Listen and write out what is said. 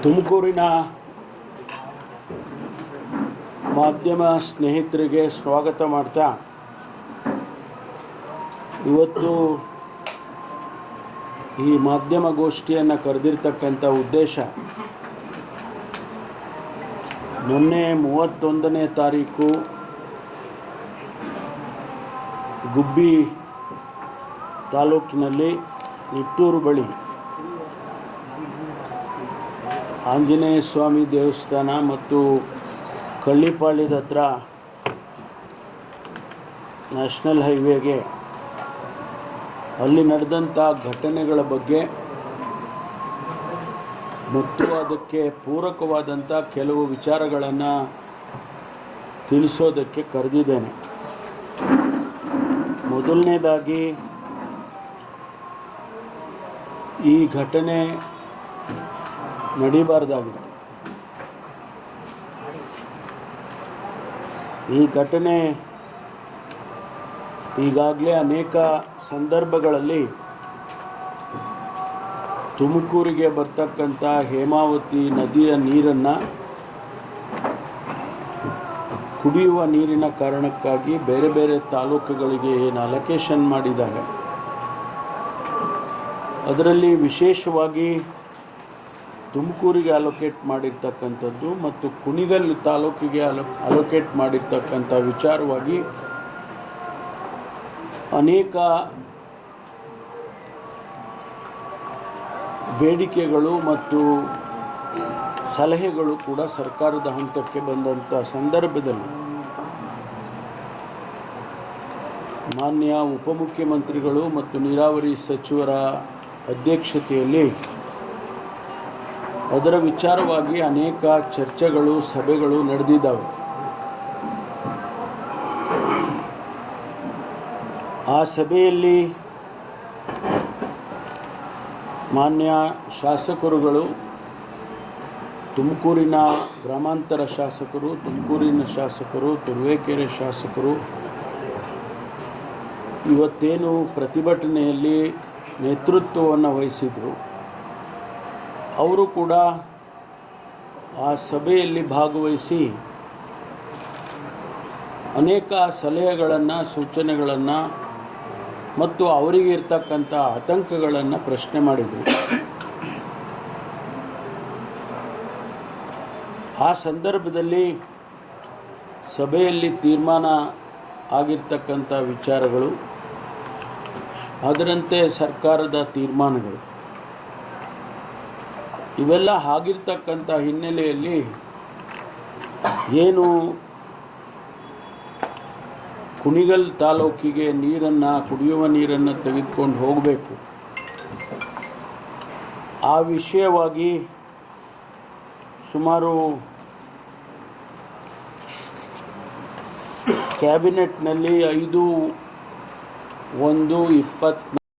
ತುಮಕೂರಿನ ಮಾಧ್ಯಮ ಸ್ನೇಹಿತರಿಗೆ ಸ್ವಾಗತ ಮಾಡ್ತಾ ಇವತ್ತು ಈ ಮಾಧ್ಯಮ ಗೋಷ್ಠಿಯನ್ನು ಕರೆದಿರ್ತಕ್ಕಂಥ ಉದ್ದೇಶ ಮೊನ್ನೆ 31ನೇ ತಾರೀಕು ಗುಬ್ಬಿ ತಾಲೂಕಿನಲ್ಲಿ ನಿಟ್ಟೂರು ಬಳಿ ಆಂಜನೇಯ ಸ್ವಾಮಿ ದೇವಸ್ಥಾನ ಮತ್ತು ಕಳ್ಳಿಪಾಳ್ಯದ ಹತ್ರ ನ್ಯಾಷನಲ್ ಹೈವೇಗೆ ಅಲ್ಲಿ ನಡೆದಂಥ ಘಟನೆಗಳ ಬಗ್ಗೆ ಮತ್ತು ಅದಕ್ಕೆ ಪೂರಕವಾದಂಥ ಕೆಲವು ವಿಚಾರಗಳನ್ನು ತಿಳಿಸೋದಕ್ಕೆ ಕರೆದಿದ್ದೇನೆ. ಮೊದಲನೇದಾಗಿ ಈ ಘಟನೆ ನಡೀಬಾರ್ದಾಗಿತ್ತು. ಈ ಘಟನೆ ಈಗಾಗಲೇ ಅನೇಕ ಸಂದರ್ಭಗಳಲ್ಲಿ ತುಮಕೂರಿಗೆ ಬರ್ತಕ್ಕಂಥ ಹೇಮಾವತಿ ನದಿಯ ನೀರನ್ನು ಕುಡಿಯುವ ನೀರಿನ ಕಾರಣಕ್ಕಾಗಿ ಬೇರೆ ಬೇರೆ ತಾಲೂಕುಗಳಿಗೆ ಏನು ಅಲೋಕೇಶನ್ ಮಾಡಿದ್ದಾರೆ, ಅದರಲ್ಲಿ ವಿಶೇಷವಾಗಿ ತುಮಕೂರಿಗೆ ಅಲೋಕೇಟ್ ಮಾಡಿರ್ತಕ್ಕಂಥದ್ದು ಮತ್ತು ಕುಣಿಗಲ್ ತಾಲೂಕಿಗೆ ಅಲೋಕೇಟ್ ಮಾಡಿರ್ತಕ್ಕಂಥ ವಿಚಾರವಾಗಿ ಅನೇಕ ಬೇಡಿಕೆಗಳು ಮತ್ತು ಸಲಹೆಗಳು ಕೂಡ ಸರ್ಕಾರದ ಹಂತಕ್ಕೆ ಬಂದಂಥ ಸಂದರ್ಭದಲ್ಲಿ ಮಾನ್ಯ ಉಪಮುಖ್ಯಮಂತ್ರಿಗಳು ಮತ್ತು ನೀರಾವರಿ ಸಚಿವರ ಅಧ್ಯಕ್ಷತೆಯಲ್ಲಿ ಅದರ ವಿಚಾರವಾಗಿ ಅನೇಕ ಚರ್ಚೆಗಳು ಸಭೆಗಳು ನಡೆದಿದ್ದಾವೆ. ಆ ಸಭೆಯಲ್ಲಿ ಮಾನ್ಯ ಶಾಸಕರುಗಳು, ತುಮಕೂರಿನ ಗ್ರಾಮಾಂತರ ಶಾಸಕರು, ತುಮಕೂರಿನ ಶಾಸಕರು, ತುರುವೇಕೆರೆ ಶಾಸಕರು ಇವತ್ತೇನು ಪ್ರತಿಭಟನೆಯಲ್ಲಿ ನೇತೃತ್ವವನ್ನು ವಹಿಸಿದರು, ಅವರು ಕೂಡ ಆ ಸಭೆಯಲ್ಲಿ ಭಾಗವಹಿಸಿ ಅನೇಕ ಸಲಹೆಗಳನ್ನು, ಸೂಚನೆಗಳನ್ನು ಮತ್ತು ಅವರಿಗೆ ಇರ್ತಕ್ಕಂಥ ಆತಂಕಗಳನ್ನು ಪ್ರಶ್ನೆ ಮಾಡಿದರು. ಆ ಸಂದರ್ಭದಲ್ಲಿ ಸಭೆಯಲ್ಲಿ ತೀರ್ಮಾನ ಆಗಿರ್ತಕ್ಕಂಥ ವಿಚಾರಗಳು, ಅದರಂತೆ ಸರ್ಕಾರದ ತೀರ್ಮಾನಗಳು ಇವೆಲ್ಲ ಆಗಿರ್ತಕ್ಕಂಥ ಹಿನ್ನೆಲೆಯಲ್ಲಿ ಏನು ಕುಣಿಗಲ್ ತಾಲೂಕಿಗೆ ನೀರನ್ನು, ಕುಡಿಯುವ ನೀರನ್ನು ತೆಗೆದುಕೊಂಡು ಹೋಗಬೇಕು, ಆ ವಿಷಯವಾಗಿ ಸುಮಾರು ಕ್ಯಾಬಿನೆಟ್ನಲ್ಲಿ 5/1/24